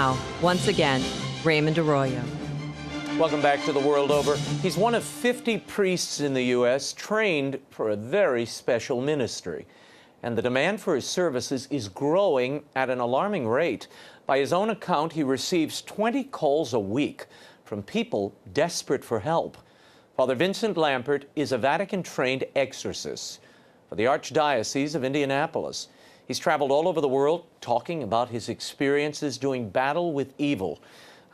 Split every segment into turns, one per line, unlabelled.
now, once again, Raymond Arroyo.
Welcome back to The World Over. He's one of 50 priests in the U.S. trained for a very special ministry. And the demand for his services is growing at an alarming rate. By his own account, he receives 20 calls a week from people desperate for help. Father Vincent Lampert is a Vatican-trained exorcist for the Archdiocese of Indianapolis. He's traveled all over the world talking about his experiences doing battle with evil.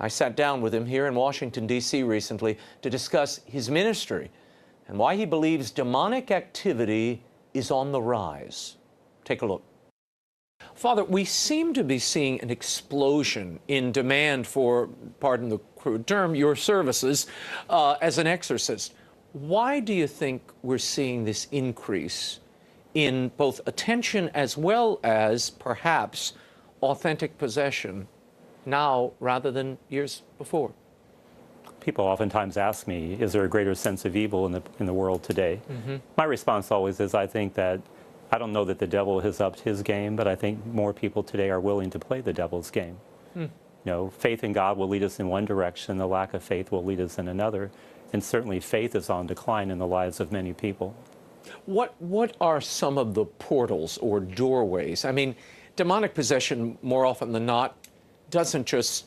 I sat down with him here in Washington, D.C. recently to discuss his ministry and why he believes demonic activity is on the rise. Take a look. Father, we seem to be seeing an explosion in demand for, pardon the crude term, your services as an exorcist. Why do you think we're seeing this increase in both attention as well as perhaps authentic possession now rather than years before?
People oftentimes ask me, is there a greater sense of evil in the world today? My response always is, I think that I don't know that the devil has upped his game, but I think more people today are willing to play the devil's game. You know, faith in God will lead us in one direction, the lack of faith will lead us in another, and certainly faith is on decline in the lives of many people.
What are some of the portals or doorways? I mean, demonic possession, more often than not, doesn't just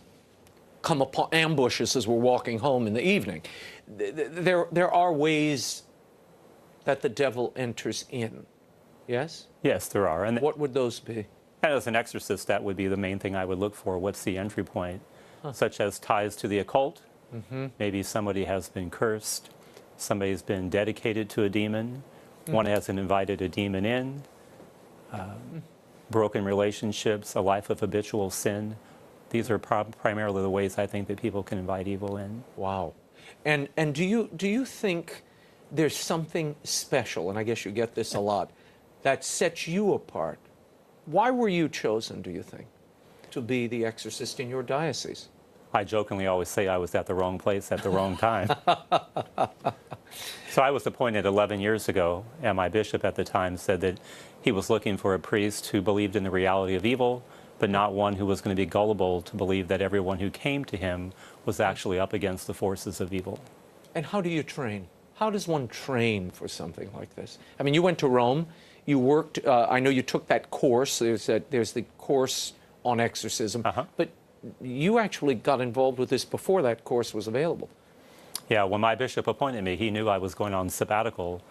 come upon ambushes as we're walking home in the evening. There are ways that the devil enters in, yes?
Yes, there are. And
what would those be?
And as an exorcist, that would be the main thing I would look for. What's the entry point? Such as ties to the occult. Maybe somebody has been cursed. Somebody's been dedicated to a demon. One hasn't invited a demon in. Broken relationships, a life of habitual sin. These are primarily the ways I think that people can invite evil in.
Wow. And do you think there's something special, and I guess you get this a lot, that sets you apart? Why were you chosen, do you think, to be the exorcist in your diocese?
I jokingly always say I was at the wrong place at the wrong time. So I was appointed 11 years ago, and my bishop at the time said that he was looking for a priest who believed in the reality of evil, but not one who was going to be gullible to believe that everyone who came to him was actually up against the forces of evil.
And how do you train? How does one train for something like this? I mean, you went to Rome, you worked, I know you took that course, there's the course on exorcism, but you actually got involved with this before that course was available.
Yeah, when my bishop appointed me, he knew I was going on sabbatical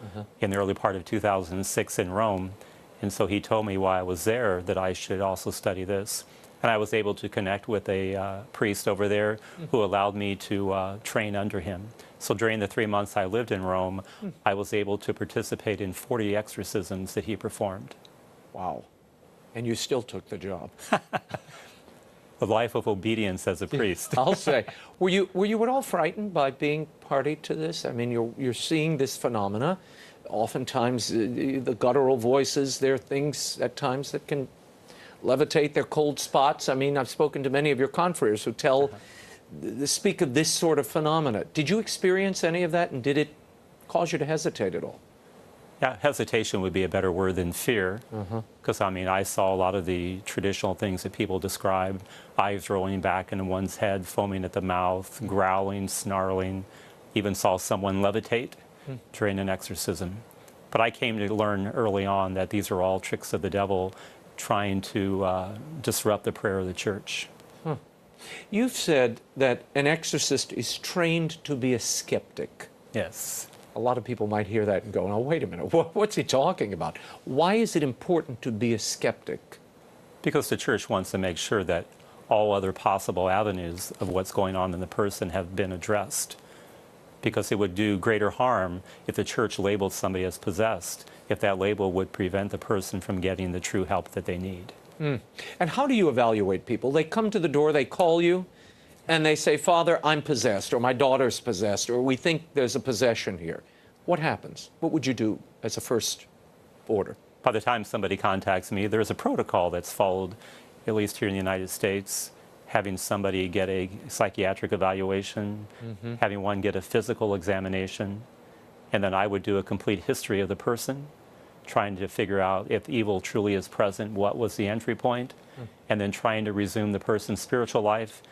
in the early part of 2006 in Rome. And so he told me while I was there that I should also study this. And I was able to connect with a priest over there who allowed me to train under him. So during the 3 months I lived in Rome, I was able to participate in 40 exorcisms that he performed.
Wow. And you still took the job.
A life of obedience as a priest.
I'll say. Were you at all frightened by being party to this? I mean, you're seeing this phenomena. Oftentimes, the guttural voices, there are things at times that can levitate their cold spots. I mean, I've spoken to many of your confreres who speak of this sort of phenomena. Did you experience any of that, and did it cause you to hesitate at all?
Yeah, hesitation would be a better word than fear, because I mean, I saw a lot of the traditional things that people describe, eyes rolling back into one's head, foaming at the mouth, growling, snarling, even saw someone levitate during an exorcism. But I came to learn early on that these are all tricks of the devil trying to disrupt the prayer of the church.
You've said that an exorcist is trained to be a skeptic.
Yes.
A lot of people might hear that and go, oh, wait a minute, what's he talking about? Why is it important to be a skeptic?
Because the church wants to make sure that all other possible avenues of what's going on in the person have been addressed. Because it would do greater harm if the church labeled somebody as possessed, if that label would prevent the person from getting the true help that they need.
And how do you evaluate people? They come to the door, they call you, and they say, Father, I'm possessed, or my daughter's possessed, or we think there's a possession here. What happens? What would you do as a first order?
By the time somebody contacts me, there's a protocol that's followed, at least here in the United States, having somebody get a psychiatric evaluation, having one get a physical examination, and then I would do a complete history of the person, trying to figure out if evil truly is present, what was the entry point, and then trying to resume the person's spiritual life.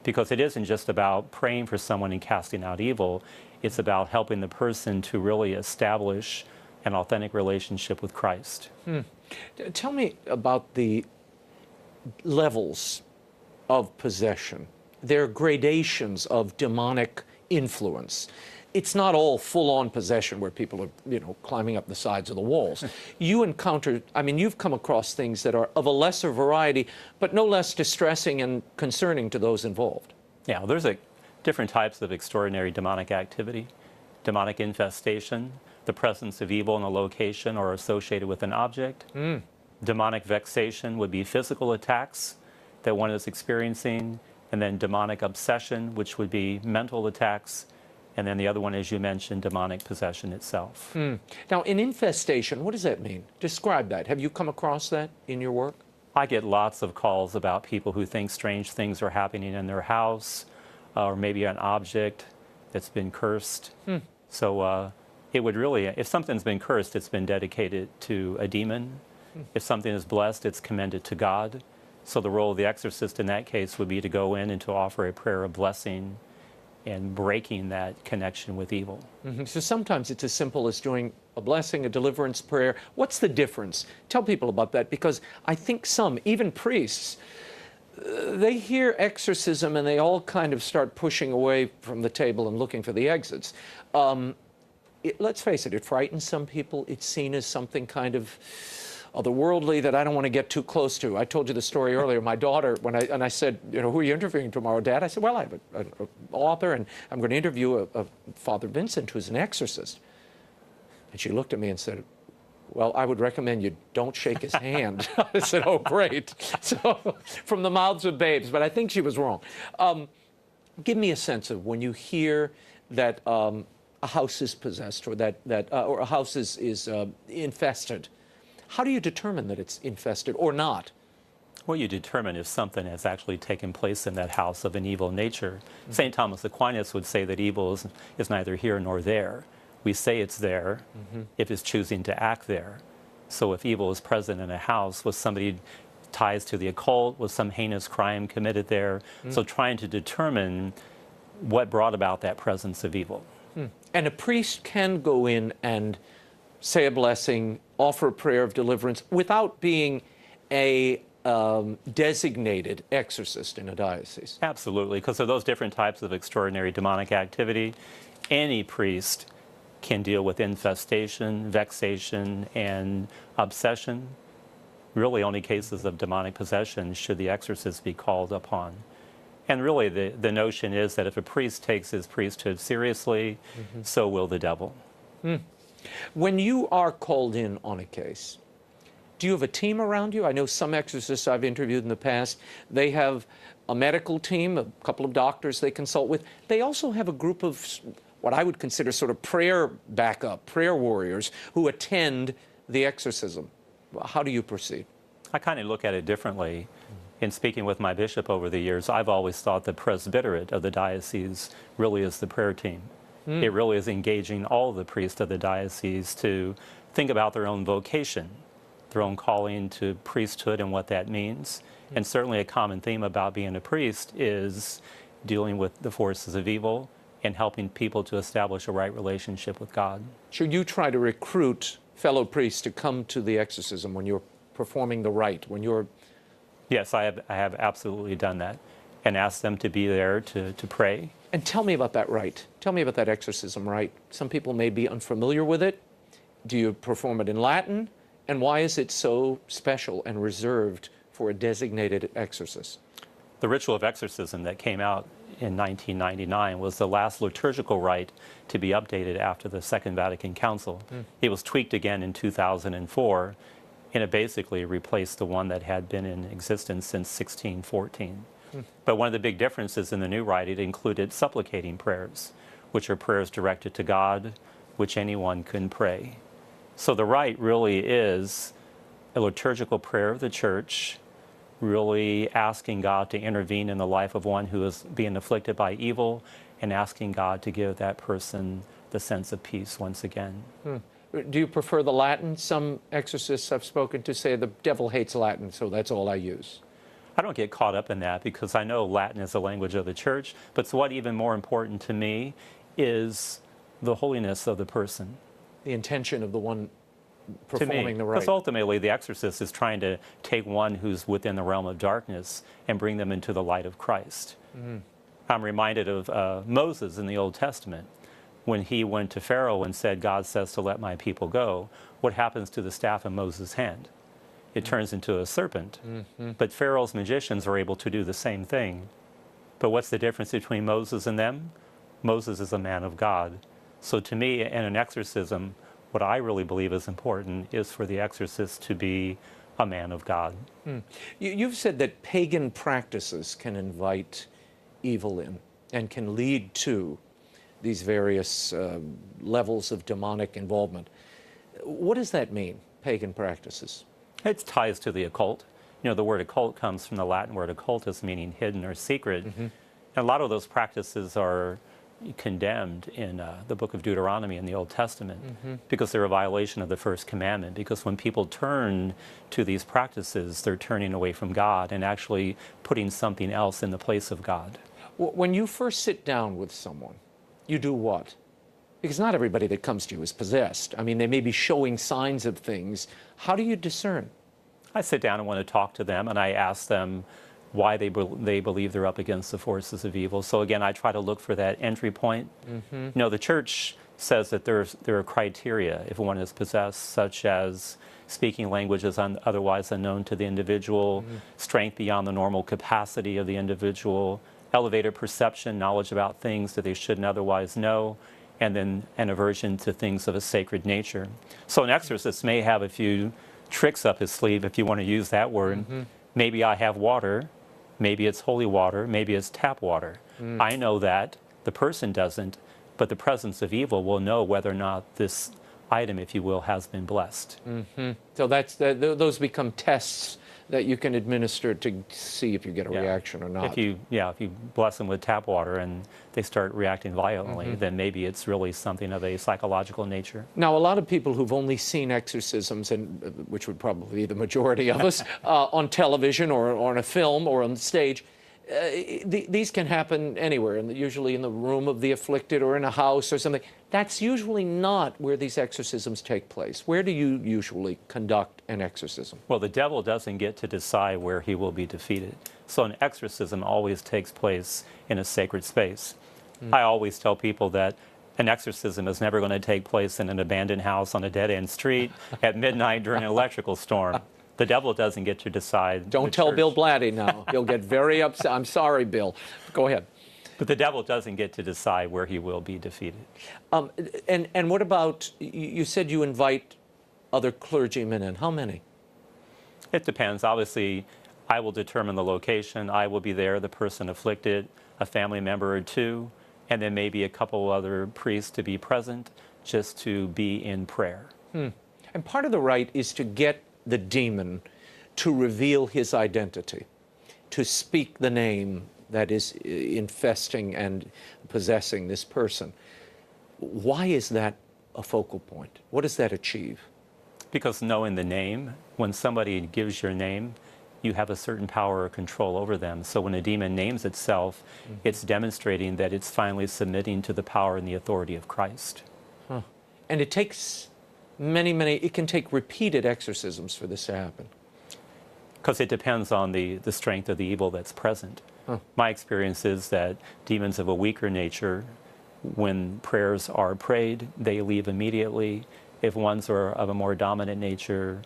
Because it isn't just about praying for someone and casting out evil, it's about helping the person to really establish an authentic relationship with Christ.
Tell me about the levels of possession. There are gradations of demonic influence. It's not all full-on possession where people are, climbing up the sides of the walls. You encounter, you've come across things that are of a lesser variety, but no less distressing and concerning to those involved.
Yeah, there's different types of extraordinary demonic activity. Demonic infestation, the presence of evil in a location or associated with an object. Demonic vexation would be physical attacks that one is experiencing, and then demonic obsession, which would be mental attacks, and then the other one, as you mentioned, demonic possession itself.
Now, in infestation, what does that mean? Describe that. Have you come across that in your work?
I get lots of calls about people who think strange things are happening in their house, or maybe an object that's been cursed. So it would really, if something's been cursed, it's been dedicated to a demon. If something is blessed, it's commended to God. So the role of the exorcist in that case would be to go in and to offer a prayer of blessing and breaking that connection with evil.
So sometimes it's as simple as doing a blessing, a deliverance prayer. What's the difference? Tell people about that, because I think some, even priests, they hear exorcism and they all kind of start pushing away from the table and looking for the exits. Let's face it, it frightens some people. It's seen as something kind of otherworldly that I don't want to get too close to. I told you the story earlier. My daughter, when I said, who are you interviewing tomorrow, Dad? I said, well, I have an author, and I'm going to interview a Father Vincent, who's an exorcist. And she looked at me and said, well, I would recommend you don't shake his hand. I said, oh, great. So, from the mouths of babes, but I think she was wrong. Give me a sense of when you hear that a house is possessed, or or a house is infested. How do you determine that it's infested or not?
Well, you determine if something has actually taken place in that house of an evil nature. St. Thomas Aquinas would say that evil is neither here nor there. We say it's there if it's choosing to act there. So if evil is present in a house, was somebody ties to the occult, was some heinous crime committed there? So trying to determine what brought about that presence of evil.
And a priest can go in and say a blessing, offer a prayer of deliverance, without being a designated exorcist in a diocese.
Absolutely, because of those different types of extraordinary demonic activity, any priest can deal with infestation, vexation, and obsession. Really only cases of demonic possession should the exorcist be called upon. And really the notion is that if a priest takes his priesthood seriously, so will the devil.
When you are called in on a case, do you have a team around you? I know some exorcists I've interviewed in the past, they have a medical team, a couple of doctors they consult with. They also have a group of what I would consider sort of prayer backup, prayer warriors who attend the exorcism. How do you proceed?
I kind of look at it differently. In speaking with my bishop over the years, I've always thought the presbyterate of the diocese really is the prayer team. It really is engaging all the priests of the diocese to think about their own vocation, their own calling to priesthood and what that means. And certainly a common theme about being a priest is dealing with the forces of evil and helping people to establish a right relationship with God.
Should you try to recruit fellow priests to come to the exorcism when you're performing the rite, when you're...
Yes, I have absolutely done that, and asked them to be there to pray.
And tell me about that rite. Tell me about that exorcism rite. Some people may be unfamiliar with it. Do you perform it in Latin? And why is it so special and reserved for a designated exorcist?
The ritual of exorcism that came out in 1999 was the last liturgical rite to be updated after the Second Vatican Council. It was tweaked again in 2004, and it basically replaced the one that had been in existence since 1614. But one of the big differences in the new rite, it included supplicating prayers, which are prayers directed to God, which anyone can pray. So the rite really is a liturgical prayer of the church, really asking God to intervene in the life of one who is being afflicted by evil, and asking God to give that person the sense of peace once again.
Do you prefer the Latin? Some exorcists I've spoken to say the devil hates Latin, so that's all I use.
I don't get caught up in that because I know Latin is the language of the church, but what even more important to me is the holiness of the person.
The intention of the one
To me,
performing the rite.
because ultimately the exorcist is trying to take one who's within the realm of darkness and bring them into the light of Christ. I'm reminded of Moses in the Old Testament. When he went to Pharaoh and said, God says to let my people go, what happens to the staff in Moses' hand? It turns into a serpent. But Pharaoh's magicians are able to do the same thing. But what's the difference between Moses and them? Moses is a man of God. So to me, in an exorcism, what I really believe is important is for the exorcist to be a man of God.
You've said that pagan practices can invite evil in and can lead to these various levels of demonic involvement. What does that mean, pagan practices?
It ties to the occult. You know, the word occult comes from the Latin word occultus, meaning hidden or secret. And a lot of those practices are condemned in the book of Deuteronomy in the Old Testament because they're a violation of the first commandment. Because when people turn to these practices, they're turning away from God and actually putting something else in the place of God.
When you first sit down with someone, you do what? Because not everybody that comes to you is possessed. I mean, they may be showing signs of things. How do you discern?
I sit down and want to talk to them, and I ask them why they believe they're up against the forces of evil. So again, I try to look for that entry point. You know, the church says that there are criteria if one is possessed, such as speaking languages otherwise unknown to the individual, strength beyond the normal capacity of the individual, elevated perception, knowledge about things that they shouldn't otherwise know, and then an aversion to things of a sacred nature. So an exorcist may have a few tricks up his sleeve, if you want to use that word. Maybe I have water, maybe it's holy water, maybe it's tap water. I know that, the person doesn't, but the presence of evil will know whether or not this item, if you will, has been blessed.
So those become tests that you can administer to see if you get a reaction or not.
If you bless them with tap water and they start reacting violently, then maybe it's really something of a psychological nature.
Now, a lot of people who've only seen exorcisms, and which would probably be the majority of us, on television or on a film or on stage, these can happen anywhere, usually in the room of the afflicted or in a house or something. That's usually not where these exorcisms take place. Where do you usually conduct an exorcism?
Well, the devil doesn't get to decide where he will be defeated. So an exorcism always takes place in a sacred space. I always tell people that an exorcism is never going to take place in an abandoned house on a dead-end street at midnight during an electrical storm. The devil doesn't get to decide.
Don't tell Bill Blatty now. He'll get very upset. I'm sorry, Bill. Go ahead.
But the devil doesn't get to decide where he will be defeated.
And what about, you said you invite other clergymen in. How many?
It depends. Obviously, I will determine the location. I will be there, the person afflicted, a family member or two, and then maybe a couple other priests to be present just to be in prayer.
And part of the rite is to get the demon to reveal his identity, to speak the name that is infesting and possessing this person. Why is that a focal point? What does that achieve?
Because knowing the name, when somebody gives your name, you have a certain power or control over them. So when a demon names itself, it's demonstrating that it's finally submitting to the power and the authority of Christ.
And it takes it can take repeated exorcisms for this to happen.
Because it depends on the strength of the evil that's present. My experience is that demons of a weaker nature, when prayers are prayed, they leave immediately. If ones are of a more dominant nature,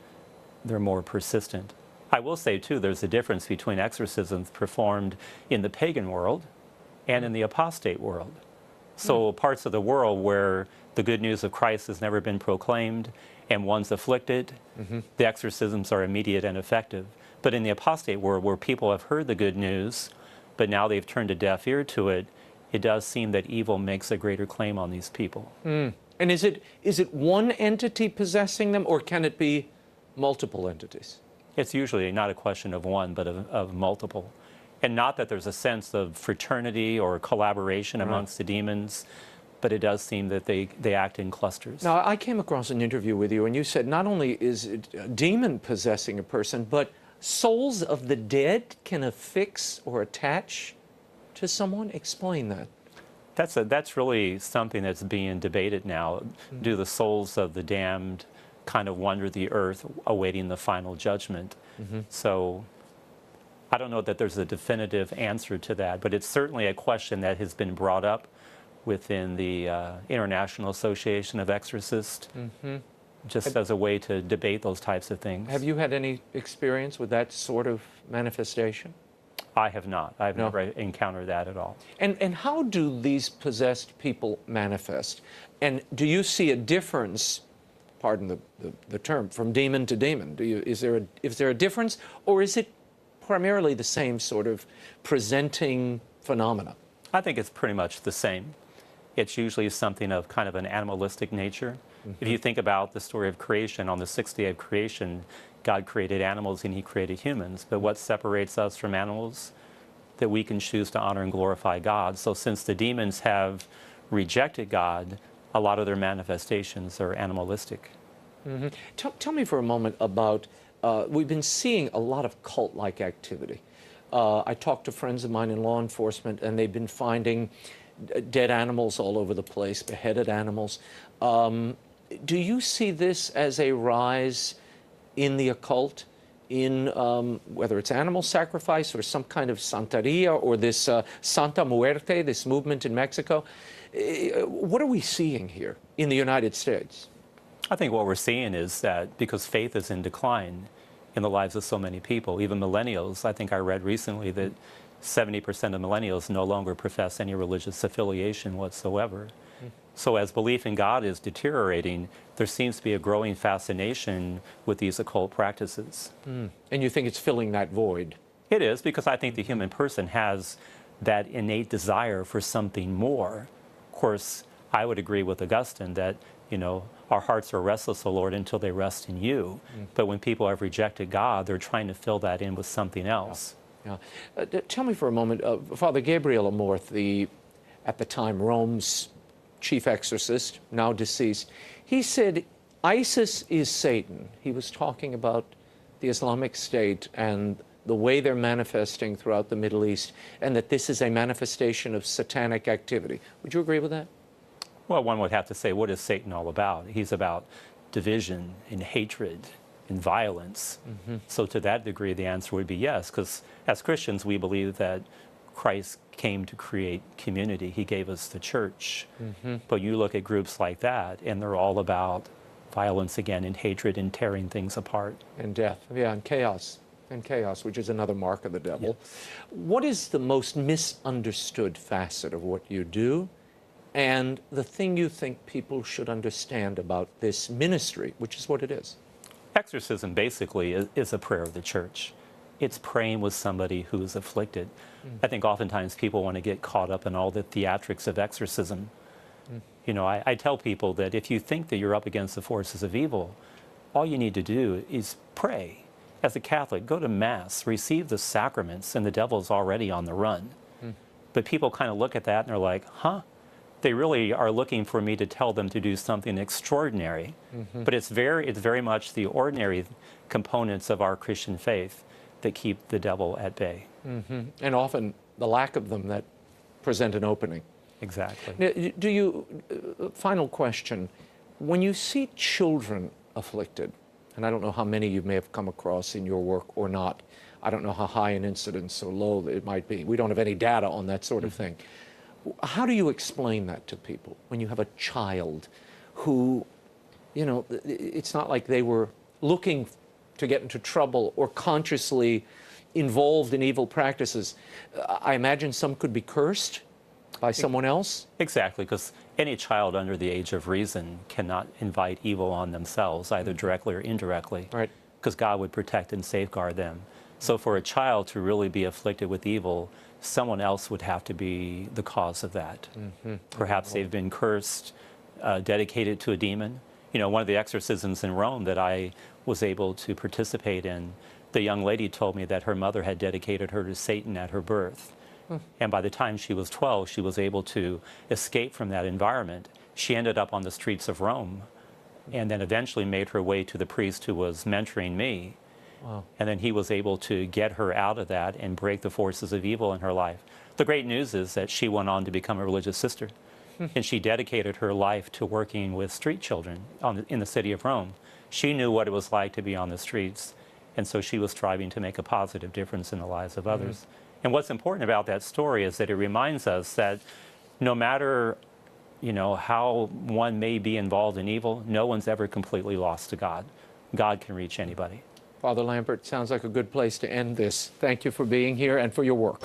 they're more persistent. I will say, too, there's a difference between exorcisms performed in the pagan world and in the apostate world. So parts of the world where the good news of Christ has never been proclaimed and one's afflicted, the exorcisms are immediate and effective. But in the apostate world, where people have heard the good news, but now they've turned a deaf ear to it, it does seem that evil makes a greater claim on these people.
And is it one entity possessing them, or can it be multiple entities?
It's usually not a question of one, but of multiple. And not that there's a sense of fraternity or collaboration amongst the demons, but it does seem that they act in clusters.
Now, I came across an interview with you, and you said not only is it a demon possessing a person, but souls of the dead can affix or attach to someone. Explain that.
That's really something that's being debated now. Do the souls of the damned kind of wander the earth awaiting the final judgment? So I don't know that there's a definitive answer to that, but it's certainly a question that has been brought up within the International Association of Exorcists, just as a way to debate those types of things.
Have you had any experience with that sort of manifestation?
I have not. I've never encountered that at all.
And how do these possessed people manifest? And do you see a difference, pardon the term, from demon to demon? Is there a difference, or is it primarily the same sort of presenting phenomena?
I think it's pretty much the same. It's usually something of kind of an animalistic nature. If you think about the story of creation, on the sixth day of creation, God created animals and he created humans. But what separates us from animals? That we can choose to honor and glorify God. So since the demons have rejected God, a lot of their manifestations are animalistic.
Tell me for a moment about, we've been seeing a lot of cult-like activity. I talked to friends of mine in law enforcement, and they've been finding dead animals all over the place, beheaded animals. Do you see this as a rise in the occult, in whether it's animal sacrifice or some kind of santeria, or this Santa Muerte, this movement in Mexico? What are we seeing here in the United States?
I think what we're seeing is that because faith is in decline in the lives of so many people, even millennials, I think I read recently that 70% of millennials no longer profess any religious affiliation whatsoever. So as belief in God is deteriorating, there seems to be a growing fascination with these occult practices.
And you think it's filling that void?
It is, because I think the human person has that innate desire for something more. Of course, I would agree with Augustine that, you know, our hearts are restless, O Lord, until they rest in you. But when people have rejected God, they're trying to fill that in with something else.
Tell me for a moment, Father Gabriel Amorth, at the time Rome's chief exorcist, now deceased, he said ISIS is Satan. He was talking about the Islamic State and the way they're manifesting throughout the Middle East, and that this is a manifestation of satanic activity. Would you agree with that?
Well, one would have to say, what is Satan all about? He's about division and hatred and violence. So to that degree, the answer would be yes, because as Christians, we believe that Christ came to create community. He gave us the church. But you look at groups like that, and they're all about violence again, and hatred, and tearing things apart.
And death, and chaos. And chaos, which is another mark of the devil. What is the most misunderstood facet of what you do, and the thing you think people should understand about this ministry, which is what it is?
Exorcism basically is a prayer of the church. It's praying with somebody who's afflicted. I think oftentimes people want to get caught up in all the theatrics of exorcism. You know, I tell people that if you think that you're up against the forces of evil, all you need to do is pray. As a Catholic, go to Mass, receive the sacraments, and the devil's already on the run. But people kind of look at that and they're like, huh? They really are looking for me to tell them to do something extraordinary. But it's very much the ordinary components of our Christian faith that keep the devil at bay.
And often the lack of them that present an opening.
Exactly.
Now, do you, final question, when you see children afflicted, and I don't know how many you may have come across in your work or not, I don't know how high an incidence or low it might be. We don't have any data on that sort of thing. How do you explain that to people when you have a child who, you know, it's not like they were looking to get into trouble or consciously involved in evil practices? I imagine some could be cursed by someone else?
Exactly, because any child under the age of reason cannot invite evil on themselves, either directly or indirectly, because God would protect and safeguard them. So for a child to really be afflicted with evil, someone else would have to be the cause of that. Perhaps they've been cursed, dedicated to a demon. You know, one of the exorcisms in Rome that I was able to participate in, the young lady told me that her mother had dedicated her to Satan at her birth. And by the time she was 12, she was able to escape from that environment. She ended up on the streets of Rome and then eventually made her way to the priest who was mentoring me.
Wow.
And then he was able to get her out of that and break the forces of evil in her life. The great news is that she went on to become a religious sister. And she dedicated her life to working with street children in the city of Rome. She knew what it was like to be on the streets, and so she was striving to make a positive difference in the lives of others. And what's important about that story is that it reminds us that no matter, how one may be involved in evil, no one's ever completely lost to God. God can reach anybody.
Father Lampert, sounds like a good place to end this. Thank you for being here and for your work.